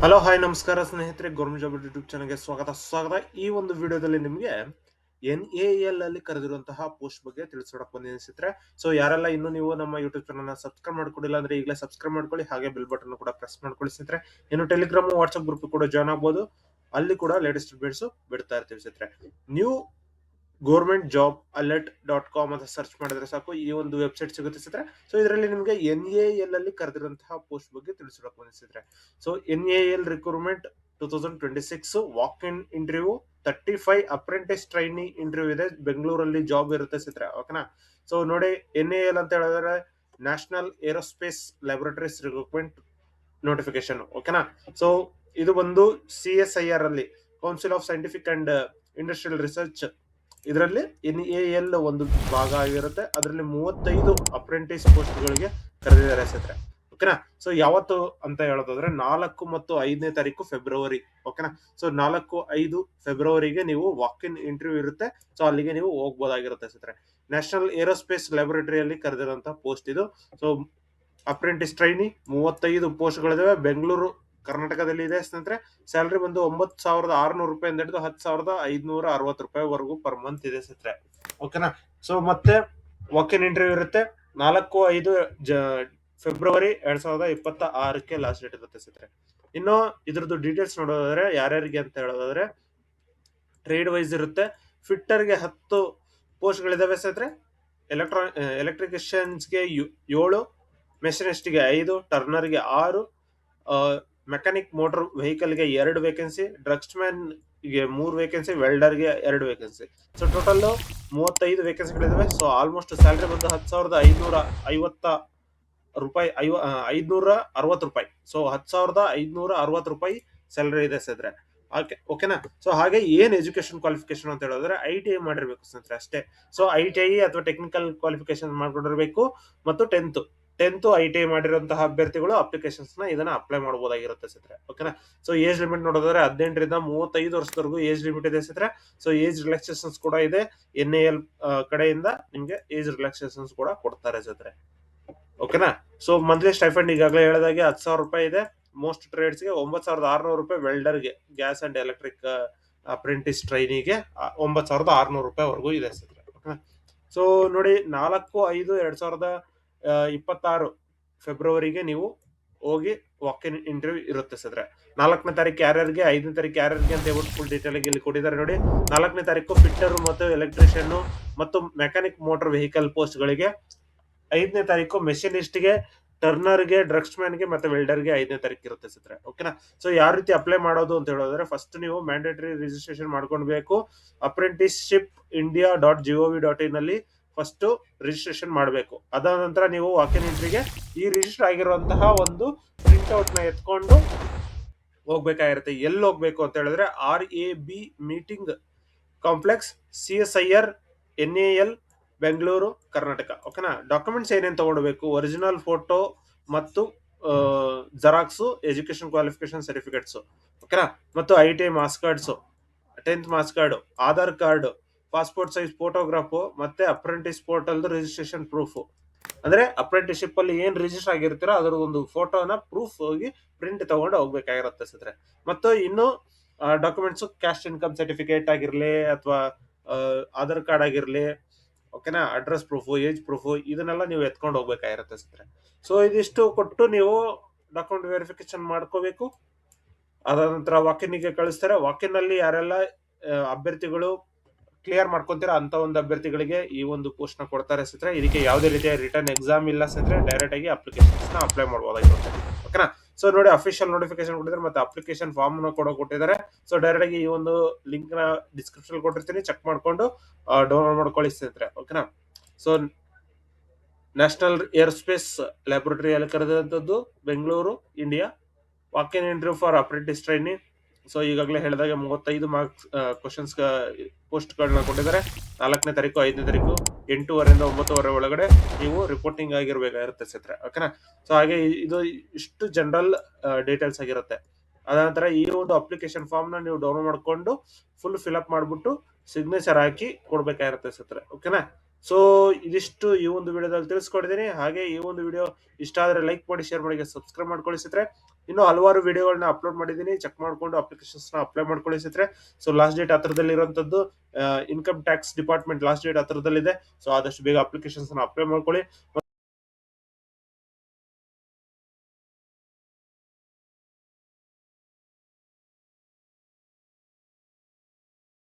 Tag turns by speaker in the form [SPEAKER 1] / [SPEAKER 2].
[SPEAKER 1] Hello hi ನಮಸ್ಕಾರ ಸ್ನೇಹಿತರೆ, government job YouTube ಚಾನಲ್ಗೆ ಸ್ವಾಗತ. ಈ ಒಂದು ವಿಡಿಯೋದಲ್ಲಿ ನಿಮಗೆ NAL ಅಲ್ಲಿ ಕರೆದಿರುವಂತಹ ಪೋಸ್ಟ್ ಬಗ್ಗೆ ತಿಳಿಸ್ಕೊಡಕ್ ಬಂದಿದ್ದೀನಿ ಸ್ನೇಹಿತರೆ. ಸೊ ಯಾರೆಲ್ಲ ಇನ್ನು ನೀವು ನಮ್ಮ ಯೂಟ್ಯೂಬ್ ಚಾನಲ್ ಸಬ್ಸ್ಕ್ರೈಬ್ ಮಾಡ್ಕೊಂಡಿಲ್ಲ ಅಂದ್ರೆ ಈಗಲೇ ಸಬ್ಸ್ಕ್ರೈಬ್ ಮಾಡ್ಕೊಳ್ಳಿ, ಹಾಗೆ ಬೆಲ್ ಬಟನ್ ಕೂಡ ಪ್ರೆಸ್ ಮಾಡ್ಕೊಳ್ಳಿ ಸ್ನೇಹಿತರೆ. ಇನ್ನು ಟೆಲಿಗ್ರಾಮ್ ವಾಟ್ಸ್ಆಪ್ ಗ್ರೂಪ್ ಕೂಡ ಜಾಯ್ನ್ ಆಗ್ಬೋದು, ಅಲ್ಲಿ ಕೂಡ ಲೇಟೆಸ್ಟ್ ಅಪ್ಡೇಟ್ಸ್ ಬಿಡ್ತಾ ಇರ್ತೀವಿ ಸ್ನೇಹಿತರೆ. ನ್ಯೂ ಗೌರ್ಮೆಂಟ್ ಜಾಬ್ alert.com ಅಂತ ಸರ್ಚ್ ಮಾಡಿದ್ರೆ ಸಾಕು, ಈ ಒಂದು ವೆಬ್ಸೈಟ್ ಸಿಗುತ್ತೆ ಸ್ನೇಹಿತರೆ. ಸೊ ಇದರಲ್ಲಿ ನಿಮಗೆ NAL ಅಲ್ಲಿ ಕರೆದಿರುವಂತಹ ಪೋಸ್ಟ್ ಬಗ್ಗೆ ತಿಳಿಸೋಕೆ ಬಂದಿಸಿದ್ರೆ. So NAL recruitment 2026 walk in interview 35 apprentice trainee interview ಇದೆ, ಬೆಂಗಳೂರಲ್ಲಿ ಜಾಬ್ ಇರುತ್ತೆ ಸ್ನೇಹಿತರೆ. ಓಕೆನಾ. ಸೊ ನೋಡಿ, NAL ಅಂತ ಹೇಳಿದ್ರೆ National Aerospace Laboratories recruitment notification. ಓಕೆನಾ. ಸೊ ಇದು ಬಂದು CSIR ಅಲ್ಲಿ, Council of Scientific and Industrial Research, ಇದರಲ್ಲಿ NAL ಒಂದು ಭಾಗ ಆಗಿರುತ್ತೆ. ಅದರಲ್ಲಿ 35 ಅಪ್ರೆಂಟಿಸ್ ಪೋಸ್ಟ್ ಗಳಿಗೆ ಕರೆದಿದ್ದಾರೆ ಸ್ನೇಹಿತರೆ. ಓಕೆನಾ. ಸೊ ಯಾವತ್ತು ಅಂತ ಹೇಳೋದಾದ್ರೆ 4 ಮತ್ತು 5ನೇ ತಾರೀಕು ಫೆಬ್ರವರಿ. ಓಕೆನಾ. ಸೊ 4-5 ಫೆಬ್ರವರಿಗೆ ನೀವು ವಾಕ್ ಇನ್ ಇಂಟರ್ವ್ಯೂ ಇರುತ್ತೆ. ಸೊ ಅಲ್ಲಿಗೆ ನೀವು ಹೋಗ್ಬೋದಾಗಿರುತ್ತೆ ಸ್ನೇಹಿತರೆ. ನ್ಯಾಷನಲ್ ಏರೋಸ್ಪೇಸ್ ಲ್ಯಾಬೊರೇಟರಿಯಲ್ಲಿ ಕರೆದಿರುವಂತಹ ಪೋಸ್ಟ್ ಇದು. ಸೊ ಅಪ್ರೆಂಟಿಸ್ ಟ್ರೈನಿ 35 ಪೋಸ್ಟ್ ಗಳಿದಾವೆ, ಬೆಂಗಳೂರು ಕರ್ನಾಟಕದಲ್ಲಿ ಇದೆ ಸ್ನೇಹಿತರೆ. ಸ್ಯಾಲರಿ ಬಂದು 9,600 ರೂಪಾಯಿಂದ ಹಿಡಿದು 10,560 ರೂಪಾಯಿವರೆಗೂ ಪರ್ ಮಂತ್ ಇದೆ ಸ್ನೇಹಿತರೆ. ಓಕೆನಾ. ಸೊ ಮತ್ತೆ ವಾಕ್ ಇನ್ ಇಂಟರ್ವ್ಯೂ ಇರುತ್ತೆ. 4-5 ಫೆಬ್ರವರಿ 2026ಕ್ಕೆ ಲಾಸ್ಟ್ ಡೇಟ್ ಇರುತ್ತೆ ಸ್ನೇಹಿತರೆ. ಇನ್ನು ಇದ್ರದ್ದು ಡೀಟೇಲ್ಸ್ ನೋಡೋದಾದ್ರೆ ಯಾರ್ಯಾರಿಗೆ ಅಂತ ಹೇಳೋದಾದ್ರೆ, ಟ್ರೇಡ್ ವೈಸ್ ಇರುತ್ತೆ. ಫಿಟ್ಟರ್ಗೆ 10 ಪೋಸ್ಟ್ ಗಳಿದಾವೆ ಸ್ನೇಹಿತರೆ. ಎಲೆಕ್ಟ್ರಿಷಿಯನ್ಸ್ಗೆ 7, ಮೆಷಿನಿಸ್ಟ್ಗೆ 5, ಟರ್ನರ್ಗೆ 6, ಮೆಕ್ಯಾನಿಕ್ ಮೋಟರ್ ವೆಹಿಕಲ್ಗೆ 2 ವೇಕೆನ್ಸಿ, ಡ್ರಗ್ಸ್ ಮ್ಯಾನ್ ಗೆ 3 ವೇಕೆನ್ಸಿ, ವೆಲ್ಡರ್ಗೆ 2 ವೇಕೆನ್ಸಿ. ಸೊ ಟೋಟಲ್ 35 ವೇಕೆನ್ಸಿಗಳಿದಾವೆ. ಸೊ ಆಲ್ಮೋಸ್ಟ್ ಸ್ಯಾಲರಿ ಬಂದು 10,550 ರೂಪಾಯಿ, 560 ರೂಪಾಯಿ. ಸೊ 10,560 ರೂಪಾಯಿ ಸ್ಯಾಲರಿ ಇದೆ ಸ್ನೇಹಿತರೆ. ಓಕೆನಾ. ಸೊ ಹಾಗೆ ಏನ್ ಎಜುಕೇಶನ್ ಕ್ವಾಲಿಫಿಕೇಶನ್ ಅಂತ ಹೇಳಿದ್ರೆ ITI ಮಾಡಿರ್ಬೇಕು ಸ್ನೇಹಿತರೆ ಅಷ್ಟೇ. ಸೊ ITI ಅಥವಾ ಟೆಕ್ನಿಕಲ್ ಕ್ವಾಲಿಫಿಕೇಶನ್ ಮಾಡ್ಕೊಂಡಿರ್ಬೇಕು, ಮತ್ತು 10th ITI ಮಾಡಿರುವಂತಹ ಅಭ್ಯರ್ಥಿಗಳು ಅಪ್ಲಿಕೇಶನ್ಸ್ ನ ಇದನ್ನ ಅಪ್ಲೈ ಮಾಡಬಹುದಾಗಿರುತ್ತೆ ಸ್ನೇಹಿತರೆ. ಓಕೆನಾ. ಸೊ ಏಜ್ ಲಿಮಿಟ್ ನೋಡೋದಾದ್ರೆ 18ರಿಂದ 35 ವರ್ಷದವರೆಗೂ ಏಜ್ ಲಿಮಿಟ್ ಇದೆ ಸ್ನೇಹಿತರೆ. ಸೊ ಏಜ್ ರಿಲ್ಯಾಕ್ಸೇಷನ್ಸ್ ಕೂಡ ಇದೆ. NAL ಕಡೆಯಿಂದ ನಿಮ್ಗೆ ಏಜ್ ರಿಲ್ಯಾಕ್ಸೇಷನ್ಸ್ ಕೂಡ ಕೊಡ್ತಾರೆ ಸ್ನೇಹಿತರೆ. ಓಕೆನಾ. ಸೊ ಮಂತ್ಲಿ ಸ್ಟೈಫಂಡ್ ಈಗಾಗಲೇ ಹೇಳಿದಾಗೆ 10,000 ರೂಪಾಯಿ ಇದೆ. ಮೋಸ್ಟ್ ಟ್ರೇಡ್ಸ್ಗೆ 9,600 ರೂಪಾಯಿ, ವೆಲ್ಡರ್ಗೆ, ಗ್ಯಾಸ್ ಅಂಡ್ ಎಲೆಕ್ಟ್ರಿಕ್ ಅಪ್ರೆಂಟಿಸ್ ಟ್ರೈನಿಗೆ 9,600 ರೂಪಾಯಿವರೆಗೂ ಇದೆ ಸ್ನೇಹಿತರೆ. ಓಕೆನಾ. ಸೊ ನೋಡಿ, 4-5-2026 ಫೆಬ್ರವರಿಗೆ ನೀವು ಹೋಗಿ ವಾಕ್ ಇನ್ ಇಂಟರ್ವ್ಯೂ ಇರುತ್ತೆ ಸ್ನೇಹಿತರೆ. 4ನೇ ತಾರೀಕು ಯಾರ್ಯಾರಿಗೆ, 5ನೇ ತಾರೀಕು ಯಾರ್ಯಾರಿಗೆ ಅಂತ ಹೇಳ್ಬಿಟ್ಟು ಫುಲ್ ಡೀಟೇಲ್ ಆಗಿ ಇಲ್ಲಿ ಕೊಟ್ಟಿದ್ದಾರೆ ನೋಡಿ. 4ನೇ ತಾರೀಕು ಫಿಟ್ಟರ್ ಮತ್ತು ಎಲೆಕ್ಟ್ರಿಷಿಯನ್ ಮತ್ತು ಮೆಕ್ಯಾನಿಕ್ ಮೋಟರ್ ವೆಹಿಕಲ್ ಪೋಸ್ಟ್ ಗಳಿಗೆ, 5ನೇ ತಾರೀಕು ಮೆಷಿನಿಸ್ಟ್ಗೆ, ಟರ್ನರ್ಗೆ, ಡ್ರಗ್ಸ್ ಮ್ಯಾನ್ಗೆ ಮತ್ತೆ ವೆಲ್ಡರ್ಗೆ 5ನೇ ತಾರೀಕು ಇರುತ್ತೆ ಸ್ನೇಹಿತರೆ. ಓಕೆನಾ. ಸೊ ಯಾವ ರೀತಿ ಅಪ್ಲೈ ಮಾಡೋದು ಅಂತ ಹೇಳೋದ್ರೆ, ಫಸ್ಟ್ ನೀವು ಮ್ಯಾಂಡೇಟರಿ ರಿಜಿಸ್ಟ್ರೇಷನ್ ಮಾಡ್ಕೊಳ್ಬೇಕು. apprenticeshipindia.gov.in ಅಲ್ಲಿ ಫಸ್ಟ್ ರಿಜಿಸ್ಟ್ರೇಷನ್ ಮಾಡಬೇಕು. ಅದಾದ ನಂತರ ನೀವು ವಾಕ್ ಇನ್ ಇಂಟರ್ವ್ಯೂಗೆ ಈ ರಿಜಿಸ್ಟರ್ ಆಗಿರುವಂತಹ ಒಂದು ಪ್ರಿಂಟ್ಔಟ್ ನ ಎತ್ಕೊಂಡು ಹೋಗ್ಬೇಕಾಗಿರುತ್ತೆ. ಎಲ್ಲಿ ಹೋಗ್ಬೇಕು ಅಂತ ಹೇಳಿದ್ರೆ, RAB meeting complex, CSIR, NAL, Bengaluru, Karnataka. ಓಕೆನಾ. ಡಾಕ್ಯುಮೆಂಟ್ಸ್ ಏನೇನು ತಗೊಳ್ಬೇಕು, ಒರಿಜಿನಲ್ ಫೋಟೋ ಮತ್ತು ಜೆರಾಕ್ಸ್, ಎಜುಕೇಶನ್ ಕ್ವಾಲಿಫಿಕೇಶನ್ ಸರ್ಟಿಫಿಕೇಟ್ಸ್. ಓಕೆನಾ. ಮತ್ತು ITI marks cards, 10th marks card, Aadhaar card, passport size photograph, ಮತ್ತೆ ಅಪ್ರೆಂಟಿಸ್ ಪೋರ್ಟಲ್ ರಿಜಿಸ್ಟ್ರೇಷನ್ ಪ್ರೂಫ್. ಅಂದ್ರೆ ಅಪ್ರೆಂಟಿಸ್ಶಿಪ್ ಅಲ್ಲಿ ಏನ್ ರಿಜಿಸ್ಟರ್ ಆಗಿರ್ತೀರೋ ಅದರ ಒಂದು ಫೋಟೋನ ಪ್ರೂಫ್ ಹೋಗಿ ಪ್ರಿಂಟ್ ತಗೊಂಡು ಹೋಗ್ಬೇಕಾಗಿರುತ್ತೆ ಸ್ನೇಹಿತರೆ. ಮತ್ತು ಇನ್ನು ಡಾಕ್ಯುಮೆಂಟ್ಸ್, ಕ್ಯಾಸ್ಟ್ ಇನ್ಕಮ್ ಸರ್ಟಿಫಿಕೇಟ್ ಆಗಿರ್ಲಿ ಅಥವಾ ಆಧಾರ್ ಕಾರ್ಡ್ ಆಗಿರ್ಲಿ, ಓಕೆನಾ, ಅಡ್ರೆಸ್ ಪ್ರೂಫ್, ಏಜ್ ಪ್ರೂಫ್, ಇದನ್ನೆಲ್ಲ ನೀವು ಎತ್ಕೊಂಡು ಹೋಗ್ಬೇಕಾಗಿರುತ್ತೆ ಸ್ನೇಹಿತರೆ. ಸೊ ಇದಿಷ್ಟು ಕೊಟ್ಟು ನೀವು ಡಾಕ್ಯುಮೆಂಟ್ ವೆರಿಫಿಕೇಶನ್ ಮಾಡ್ಕೋಬೇಕು. ಅದಾದ ನಂತರ ವಾಕಿನ್ಗೆ ಕಳಿಸ್ತಾರೆ. ವಾಕಿನ್ ಅಲ್ಲಿ ಯಾರೆಲ್ಲ ಅಭ್ಯರ್ಥಿಗಳು ಕ್ಲಿಯರ್ ಮಾಡ್ಕೊಂತೀರಾ ಅಂತ ಒಂದು ಅಭ್ಯರ್ಥಿಗಳಿಗೆ ಈ ಒಂದು ಪೋಸ್ಟ್ ನ ಕೊಡ್ತಾರೆ ಸ್ನೇಹಿತರೆ. ಇದಕ್ಕೆ ಯಾವುದೇ ರೀತಿಯ ರಿಟರ್ನ್ ಎಕ್ಸಾಮ್ ಇಲ್ಲ ಸ್ನೇಹಿತರೆ, ಡೈರೆಕ್ಟ್ ಆಗಿ ಅಪ್ಲಿಕೇಶನ್ಸ್ ನ ಅಪ್ಲೈ ಮಾಡಬಹುದಾಗಿರುತ್ತೆ. ಓಕೆನಾ. ಸೊ ನೋಡಿ, ಅಫಿಷಿಯಲ್ ನೋಟಿಫಿಕೇಶನ್ ಕೊಟ್ಟಿದ್ದಾರೆ, ಮತ್ತೆ ಅಪ್ಲಿಕೇಶನ್ ಫಾರ್ಮ್ ನ ಕೂಡ ಕೊಟ್ಟಿದ್ದಾರೆ. ಸೊ ಡೈರೆಕ್ಟ್ ಆಗಿ ಈ ಒಂದು ಲಿಂಕ್ ನ ಡಿಸ್ಕ್ರಿಪ್ಷನ್ ಕೊಟ್ಟಿರ್ತೀನಿ, ಚೆಕ್ ಮಾಡ್ಕೊಂಡು ಡೌನ್ಲೋಡ್ ಮಾಡ್ಕೊಳ್ಳಿ ಸ್ನೇಹಿತರೆ. ಓಕೆನಾ. ಸೊ ನ್ಯಾಷನಲ್ ಏರೋಸ್ಪೇಸ್ ಲ್ಯಾಬೊರೇಟರಿಯಲ್ಲಿ ಕರೆದಂತದ್ದು, Bengaluru, India. Walk in interview for apprentice training. So ಈಗಾಗಲೇ ಹೇಳಿದಾಗ 35 ಮಾರ್ಕ್ಸ್ ಕ್ವಶನ್ಸ್ ಪೋಸ್ಟ್ ಗಳನ್ನ ಕೊಟ್ಟಿದ್ದಾರೆ. 4ನೇ ತಾರೀಕು, 5ನೇ ತಾರೀಕು 8:30ರಿಂದ 9:30 ಒಳಗಡೆ ನೀವು ರಿಪೋರ್ಟಿಂಗ್ ಆಗಿರ್ಬೇಕಾಗಿರುತ್ತೆ ಸ್ನೇಹಿತರೆ. ಓಕೆನಾ. ಸೊ ಹಾಗೆ ಇದು ಇಷ್ಟು ಜನರಲ್ ಡೀಟೇಲ್ಸ್ ಆಗಿರುತ್ತೆ. ಅದ ನಂತರ ಈ ಒಂದು ಅಪ್ಲಿಕೇಶನ್ ಫಾರ್ಮ್ ನ ನೀವು ಡೌನ್ಲೋಡ್ ಮಾಡ್ಕೊಂಡು ಫುಲ್ ಫಿಲ್ ಅಪ್ ಮಾಡ್ಬಿಟ್ಟು ಸಿಗ್ನೇಚರ್ ಹಾಕಿ ಕೊಡ್ಬೇಕಾಗಿರುತ್ತೆ ಸ್ನೇಹಿತರೆ. ಓಕೆನಾ. ಸೊ ಇದಿಷ್ಟು ಈ ಒಂದು ವಿಡಿಯೋದಲ್ಲಿ ತಿಳಿಸ್ಕೊಡಿದ್ದೀನಿ. ಹಾಗೆ ಈ ಒಂದು ವಿಡಿಯೋ ಇಷ್ಟ ಆದ್ರೆ ಲೈಕ್ ಮಾಡಿ, ಶೇರ್ ಮಾಡಿ, ಸಬ್ಸ್ಕ್ರೈಬ್ ಮಾಡ್ಕೊಳ್ಳಿ ಸ್ನೇಹಿತರೆ. ಇನ್ನು ಹಲವಾರು ವಿಡಿಯೋಗಳನ್ನ ಅಪ್ಲೋಡ್ ಮಾಡಿದ್ದೀನಿ, ಚೆಕ್ ಮಾಡ್ಕೊಂಡು ಅಪ್ಲಿಕೇಶನ್ಸ್ ನ ಅಪ್ಲೈ ಮಾಡ್ಕೊಳ್ಳಿ ಸ್ನೇಹಿತರೆ. ಸೊ ಲಾಸ್ಟ್ ಡೇಟ್ ಹತ್ರದಲ್ಲಿ ಇರುವಂತದ್ದು income tax department last date ಹತ್ರದಲ್ಲಿದೆ. ಸೊ ಆದಷ್ಟು ಬೇಗ ಅಪ್ಲಿಕೇಶನ್ಸ್ ನ ಅಪ್ಲೈ ಮಾಡ್ಕೊಳ್ಳಿ.